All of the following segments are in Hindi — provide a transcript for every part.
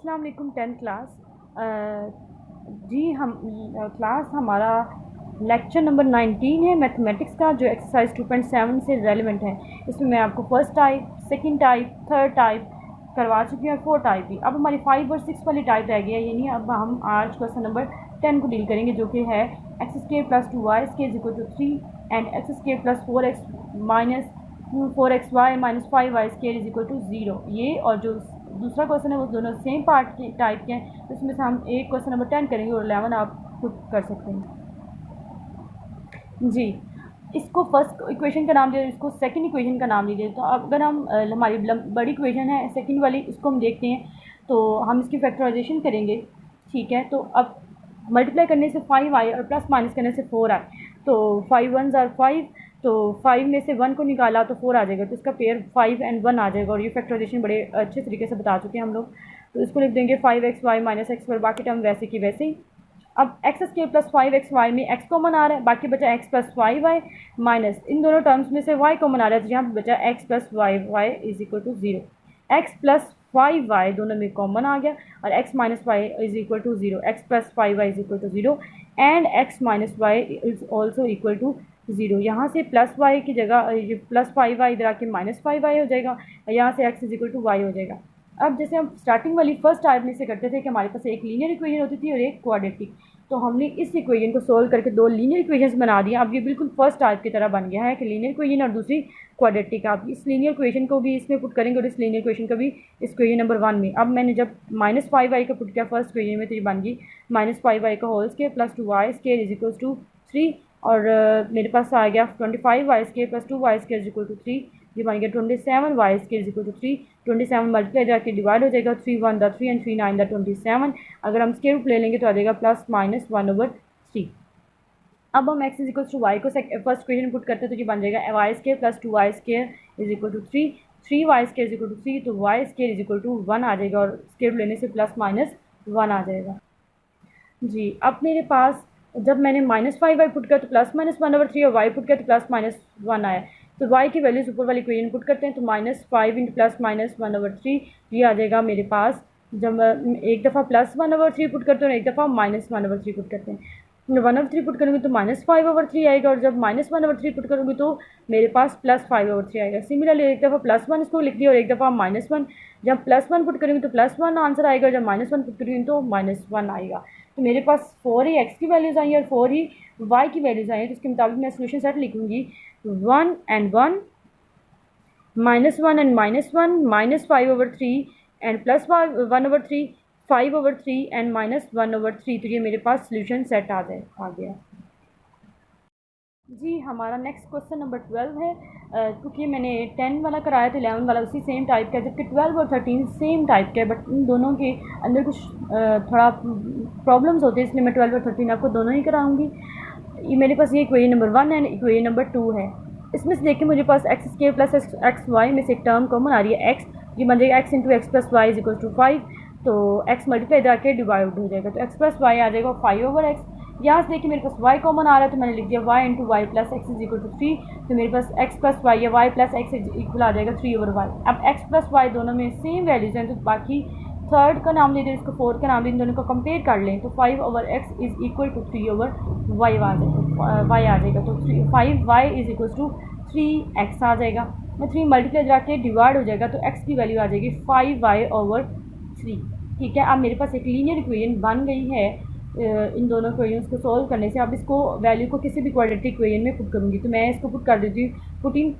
अस्सलाम वालेकुम 10th क्लास। जी हम क्लास हमारा लेक्चर नंबर 19 है मैथमेटिक्स का, जो एक्सरसाइज 2.7 से रेलिवेंट है। इसमें मैं आपको first type, second type, third type करवा चुकी हूँ और 4 टाइप भी। अब हमारी 5 और 6 वाली टाइप रह गई है, यानी अब हम आज क्वेश्चन नंबर 10 को डील करेंगे, जो कि है x square plus 2y square equal to 3 and x square plus 4x minus 4xy minus 5y square is equal to 0। ये और जो दूसरा क्वेश्चन है वो दोनों सेम पार्ट के टाइप के हैं, तो इसमें से हम एक क्वेश्चन नंबर 10 करेंगे और 11 आप खुद कर सकते हैं। जी, इसको फर्स्ट इक्वेशन का नाम दिया, इसको सेकंड इक्वेशन का नाम दीजिए। तो अब अगर हम हमारी बड़ी इक्वेशन है सेकंड वाली, इसको हम देखते हैं तो हम इसकी फैक्टराइजेशन करेंगे। ठीक है, तो अब मल्टीप्लाई करने से 5 आए और प्लस माइनस करने से 4 आए, तो 5 1s आर 5, तो 5 में से 1 को निकाला तो 4 आ जाएगा, तो इसका पेयर 5 एंड 1 आ जाएगा। और ये फैक्टराइजेशन बड़े अच्छे तरीके से बता चुके हैं हम लोग। तो इसको लिख देंगे 5xy माइनस एक्स, पर बाकी टर्म वैसे की वैसे ही। अब एक्स स्क्वायर प्लस 5xy में x कॉमन आ रहा है, बाकी बचा x प्लस 5y माइनस इन दोनों टर्म्स में से y कॉमन आ रहा है, तो यहाँ पे बचा x plus y is equal to 0। x plus 5y दोनों में कॉमन आ गया और x minus y is equal to 0। x plus 5y is equal to 0 and x minus y is also equal to 0। यहाँ से प्लस y की जगह ये प्लस 5y इधर आके माइनस 5y हो जाएगा, यहाँ से x is equal to y हो जाएगा। अब जैसे हम स्टार्टिंग वाली फर्स्ट टाइप में से करते थे कि हमारे पास एक लीनियर इक्वेशन होती थी और एक क्वाड्रेटिक, तो हमने इस इक्वेशन को सोल्व करके 2 लीनियर इक्वेशंस बना दिया। अब ये बिल्कुल फर्स्ट टाइप की तरह बन गया है कि लीनियर इक्वेशन और दूसरी क्वाड्रेटिक। आप इस लीनियर इक्वेशन को भी इसमें पुट करेंगे और इस लीनियर इक्वेशन का भी इस इक्वेशन नंबर 1 में। अब मैंने जब माइनस 5y का पुट किया फर्स्ट इक्वेशन में, तो ये बन गई माइनस 5y का whole square plus 2y square is equal to 3, और मेरे पास आ गया 25y square plus 2y square is equal to 3, ये बन गया 27y square is equal to 3। 27 multiply जाके डिवाइड हो जाएगा, 3 1 द 3 एंड 3 9 द 27। अगर हम स्क्वायर रूट ले लेंगे तो आ जाएगा प्लस माइनस 1/3। अब हम x is equal to y को फर्स्ट इक्वेशन पुट करते हैं, तो ये बन जाएगा y square plus 2y square is equal to 3, 3y square is equal to 3, तो y square is equal to 1 आ जाएगा और स्क्वायर रूट लेने से प्लस माइनस 1 आ जाएगा। जी, अब मेरे पास जब मैंने माइनस 5y पुट किया तो प्लस माइनस 1/3 और y पुट किया तो प्लस माइनस 1 आया, तो y की वैल्यूज ऊपर वाली इक्वेशन पुट करते हैं, तो माइनस 5 इंटू प्लस माइनस 1/3 ये आ जाएगा मेरे पास। जब एक दफ़ा प्लस 1/3 पुट करते हैं और एक दफ़ा माइनस 1/3 पुट करते हैं, 1/3 पुट करूँगी तो माइनस 5/3 आएगा, और जब माइनस 1/3 पुट करूँगी तो मेरे पास प्लस 5/3 आएगा। सिमिलरली एक दफ़ा प्लस 1 इसको लिख दिया और एक दफ़ा माइनस 1, जब प्लस 1 पुट करेंगे तो प्लस 1 आंसर आएगा, जब माइनस 1 पुट करेंगे तो माइनस 1 आएगा। तो मेरे पास 4 ही x की वैल्यूज़ आई और 4 ही y की वैल्यूज़ आई हैं, तो इसके मुताबिक मैं सोल्यूशन सेट लिखूँगी 1 and 1 minus 1 and minus 1 minus 5/3 and plus 1/3 5/3 and minus 1/3। तो ये मेरे पास सोल्यूशन सेट आ गया। जी, हमारा नेक्स्ट क्वेश्चन नंबर 12 है। क्योंकि मैंने 10 वाला कराया था, 11 वाला उसी सेम टाइप का, जबकि 12 और 13 सेम टाइप का है, बट इन दोनों के अंदर कुछ थोड़ा प्रॉब्लम्स होते हैं, इसलिए मैं 12 और 13 आपको दोनों ही कराऊंगी। ये मेरे पास ये equation number 1 and equation number 2 है। इसमें से देखिए मुझे पास x square plus x y में से एक टर्म कॉमन आ रही है x, ये बन जाएगा x into x plus y is equal to 5, तो x मल्टीप्लाई जाके डिवाइड हो जाएगा, तो x प्लस वाई आ जाएगा 5/x। यहाँ से देखिए मेरे पास y कॉमन आ रहा है, तो मैंने लिख दिया y into y plus x is equal to 3, तो मेरे पास x प्लस वाई या y प्लस एक्स इक्वल आ जाएगा 3/y। अब x प्लस वाई दोनों में सेम वैल्यूज हैं, तो बाकी थर्ड का नाम ले दें, इसको फोर्थ का नाम ले, इन दोनों को कंपेयर कर लें, तो 5/x is equal to 3/y आ जाएगा, तो 5y is equal to 3x आ जाएगा। मैं 3 मल्टीप्लाई जाके डिवाइड हो जाएगा, तो x की वैल्यू आ जाएगी 5y/3। ठीक है, अब मेरे पास एक लीनियर इक्वेशन बन गई है इन दोनों इक्वेशंस को सोल्व करने से। अब इसको वैल्यू को किसी भी क्वाड्रेटिक इक्वेशन में पुट करूँगी, तो मैं इसको पुट कर देती हूँ पुटिंग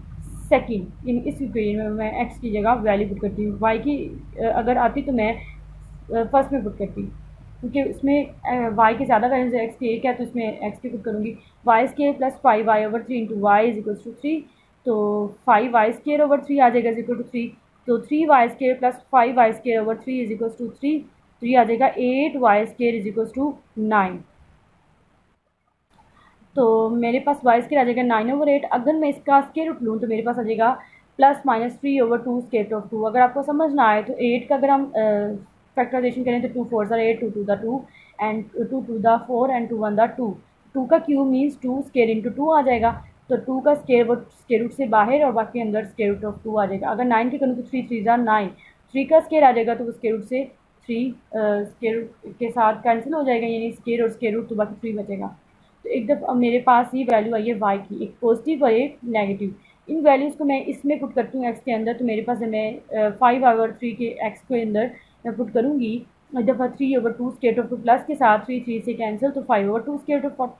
सेकेंड इन इस इक्वेशन में मैं x की जगह वैल्यू पुट करती हूँ। y की अगर आती तो मैं फर्स्ट में पुट करती, क्योंकि इसमें y की ज़्यादा वैल्यू से x की एक है, तो इसमें x की पुट करूँगी। Y square plus 5y/3 into y is equal to 3, तो 5y स्क्वायर/3 आ जाएगा इज इक्वल टू 3, तो 3y square plus 5y square is equal to 3, तो ये आ जाएगा 8y square is equal to 9। तो मेरे पास y स्क्वायर आ जाएगा 9/8। अगर मैं इसका स्क्वायर रूट लूँ तो मेरे पास आ जाएगा प्लस माइनस 3/2 स्क्वायर ऑफ 2। अगर आपको समझ ना आए तो 8 का अगर हम फैक्टराइजेशन करें तो 2 4 8, 2 2 the 2 and 2 2 the 4 and 2 1 the 2। 2 का क्यूब मीन्स 2 स्क्वायर इंटू 2 आ जाएगा, तो 2 का स्क्वायर रूट से बाहर और बाकी अंदर स्क्वायर रूट ऑफ 2 आ जाएगा। अगर 9 की करूँ तो 3 3 ज़ा 9, 3 का स्क्वायर आ जाएगा तो वो स्क्वायर रूट से 3 स्क्वायर रूट के साथ कैंसिल हो जाएगा, यानी स्क्वायर और स्क्वायर रूट तो बाकी 3 बचेगा। तो एक दफ़ा मेरे पास ये वैल्यू आई है वाई की, एक पॉजिटिव और एक नेगेटिव। इन वैल्यूज़ को मैं इसमें पुट करती हूँ एक्स के अंदर, तो मेरे पास है मैं 5/3 के एक्स के अंदर मैं पुट करूँगी। एक दफ़ा 3/2 स्क्वायर ऑफ 2 प्लस के साथ 3 से कैंसिल, तो 5/2 स्क्वायर ऑफ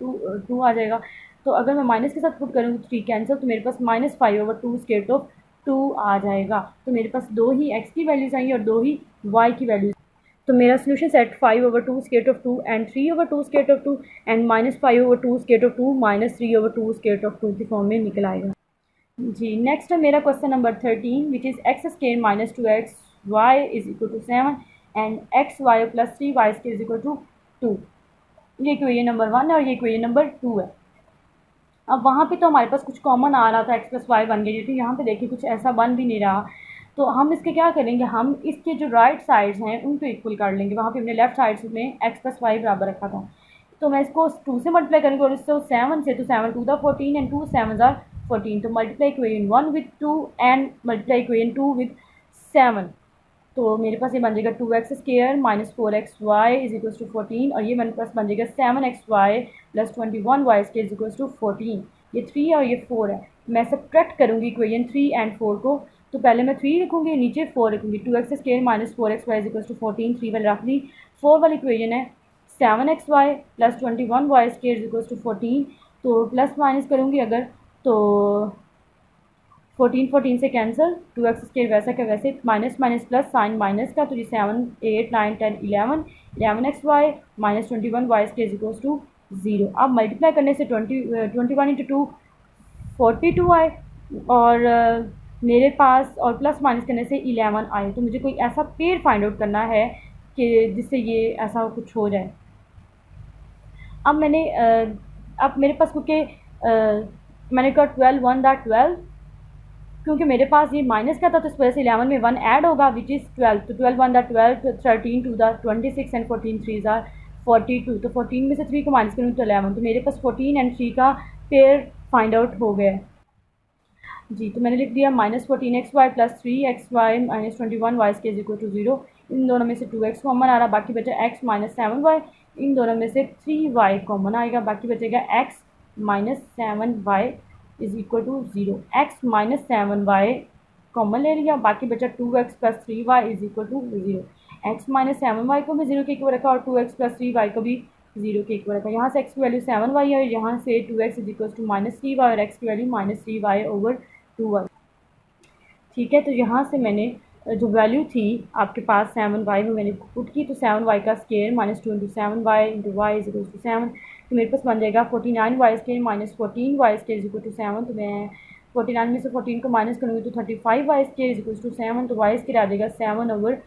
2 आ जाएगा। तो अगर मैं माइनस के साथ पुट करूँगी 3 कैंसिल, तो मेरे पास -5/2 स्क्वायर ऑफ 2 आ जाएगा। तो मेरे पास दो ही एक्स की वैल्यूज़ आई और दो ही वाई की वैल्यूज़। तो मेरा solution set 5/2 square of 2 and 3/2 square of 2 and -5/2 square of 2 -3/2 square of 2 की फॉर्म में निकल आएगा। जी नेक्स्ट है मेरा question number 13 which is x square minus 2x y is equal to 7 and x y plus 3y square is equal to 2। ये इक्वेशन नंबर 1 है और ये इक्वेशन नंबर 2 है। अब वहाँ पे तो हमारे पास कुछ कॉमन आ रहा था, एक्स प्लस वाई बन गई थी, यहाँ पे देखिए कुछ ऐसा बन भी नहीं रहा। तो हम इसके क्या करेंगे, हम इसके जो राइट साइड्स हैं उनको इक्वल कर लेंगे। वहाँ पे हमने लेफ्ट साइड्स में एक्स प्लस वाई बराबर रखा था, तो मैं इसको 2 से मल्टीप्लाई करूँगी और इससे 7 से, तो 7 2 द 14 एंड 2 7 आर 14। तो multiply equation 1 with 2 and multiply equation 2 with 7। तो मेरे पास ये बन जाएगा 2x square minus 4xy is equals to 14, और ये मेरे पास बन जाएगा 7xy plus 21y square is equals to 14। ये 3 और ये 4 है। मैं सब्ट्रैक्ट करूँगी इक्वेशन 3 एंड 4 को, तो पहले मैं 3 लिखूँगी, नीचे 4 लिखूँगी। 2x square minus 4xy is equals to 14, 3 वाली रख ली। 4 वाली इक्वेशन है 7xy plus 21y square is equals to 14। तो प्लस माइनस करूँगी अगर, तो 14 से कैंसिल, 2x स्क्वायर वैसा का वैसे, minus minus plus sign minus का, तो ये 7 8 9 10 11xy minus 21y square equals to 0। अब मल्टीप्लाई करने से 21 इंटू 2 42 आए, और मेरे पास और प्लस माइनस करने से 11 आए। तो मुझे कोई ऐसा पेयर फाइंड आउट करना है कि जिससे ये ऐसा कुछ हो जाए। अब मेरे पास क्योंकि मैंने कहा 12 1 दा 12, क्योंकि मेरे पास ये माइनस का था तो इस वजह से 11 में 1 ऐड होगा विच इज़ 12। तो 12 1 दा 12, 13 2 दा 26 एंड 14 3 दा 42। तो 14 में से 3 को माइनस करूँ तो 11। तो मेरे पास 14 एंड 3 का पेयर फाइंड आउट हो गया है। जी तो मैंने लिख दिया -14xy plus 3xy minus 21y square equal to 0। इन दोनों में से 2x कॉमन आ रहा, बाकी बचा x माइनस 7y। इन दोनों में से 3y कॉमन आएगा, बाकी बचेगा x minus 7y is equal to 0। x minus 7y common ले लिया, बाकी बचा 2x plus 3y is equal to 0। x minus 7y को भी 0 के इक्वल रखा और 2x प्लस 3y को भी 0 के इक्वल रखा। यहाँ से x की वैल्यू 7y है और यहाँ से 2x is equal to minus 3y और x की value minus 3y over 2y। ठीक है, तो यहाँ से मैंने जो वैल्यू थी आपके पास 7y में मैंने पुट की, तो 7y का square minus 2 into 7y into y is equal to 7। तो मेरे पास बन जाएगा 49y square minus 14y square is equal to 7। तो मैं 49 में से 14 को माइनस करूँगी तो 35y square is equal to 7। तो y स्क्वायर आ जाएगा 7 ओवर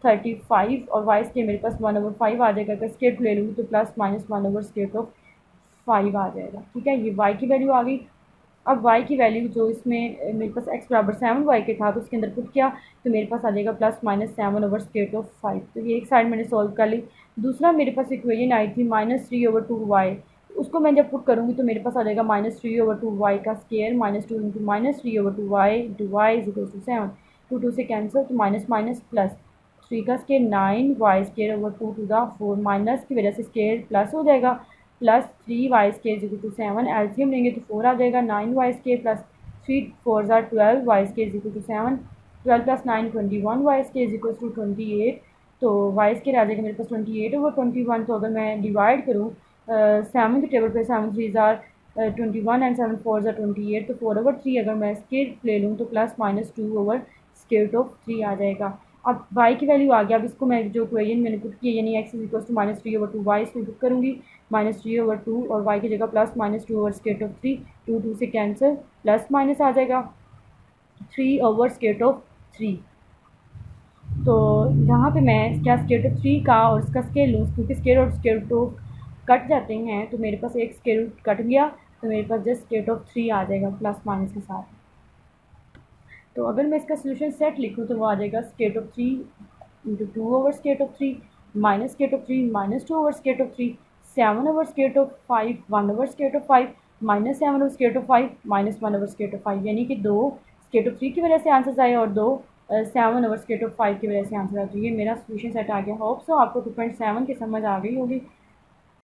35 और y स्क्वायर मेरे पास 1 ओवर 5 आ जाएगा। अगर स्क्वायर ले लूँगी तो plus minus 1 over square of 5 आ जाएगा। ठीक है, ये y की वैल्यू आ गई। अब y की वैल्यू जो इसमें मेरे पास x बराबर 7y के था तो उसके अंदर पुट किया, तो मेरे पास आ जाएगा plus minus 7 over square of 5। तो ये एक साइड मैंने सॉल्व कर ली। दूसरा मेरे पास इक्वेशन आई थी -3 ओवर 2y, उसको मैं जब पुट करूँगी तो मेरे पास आ जाएगा -3 ओवर 2y का square minus 2 into -3 over 2y into y is equal to 7। 2 2 से कैंसिल, तो माइनस माइनस प्लस 3 का square 9y square over 2 to the 4, minus की वजह से स्क्वायर प्लस हो जाएगा, plus 3y square is equal to 7। LCM लेंगे तो 4 आ जाएगा। 9y स्क्वायर प्लस 3 4 ज़ार 12y square is equal to 7। 12 plus 9 21y square is equal to 28। तो y स्क्वायर आ जाएगा मेरे पास 28 ओवर 21। तो अगर मैं डिवाइड करूँ 7 के टेबल पे 7 3 ज़ार 21 एंड 7 4 ज़ार 28, तो 4 ओवर 3 अगर मैं स्क्वायर ले लूँ तो plus minus 2 over square of 3 आ जाएगा। अब y की वैल्यू आ गया। अब इसको मैं जो इक्वेशन मैंने पुट की यानी x is equal to -3 over 2y इसमें पुट करूँगी, -3 ओवर 2 और y की जगह plus minus 2 over square of 3। 2 2 से कैंसिल, प्लस माइनस आ जाएगा 3 ओवर स्क्वायर ऑफ 3। तो यहाँ पे मैं क्या स्क्वायर ऑफ 3 का और इसका स्क्वायर लूँ, क्योंकि स्क्वायर और स्क्वायर रूट कट जाते हैं तो मेरे पास एक स्क्वायर रूट कट गया, तो मेरे पास जस्ट स्क्वायर ऑफ 3 आ जाएगा प्लस माइनस के साथ। तो अगर मैं इसका सोल्यूशन सेट लिखूँ तो वो आ जाएगा square of 3 into 2 over square of 3 minus square of 3 minus 2 over square of 3 7 over square of 5 1 over square of 5 minus 7 over square of 5 minus 1 over square of 5, यानी कि 2 स्क्वायर ऑफ 3 की वजह से आंसर्स आए और 2 7/√5 की वजह से आंसर आता है। ये मेरा सोल्यूशन सेट आ गया। होप सो आपको 2.7 की समझ आ गई होगी।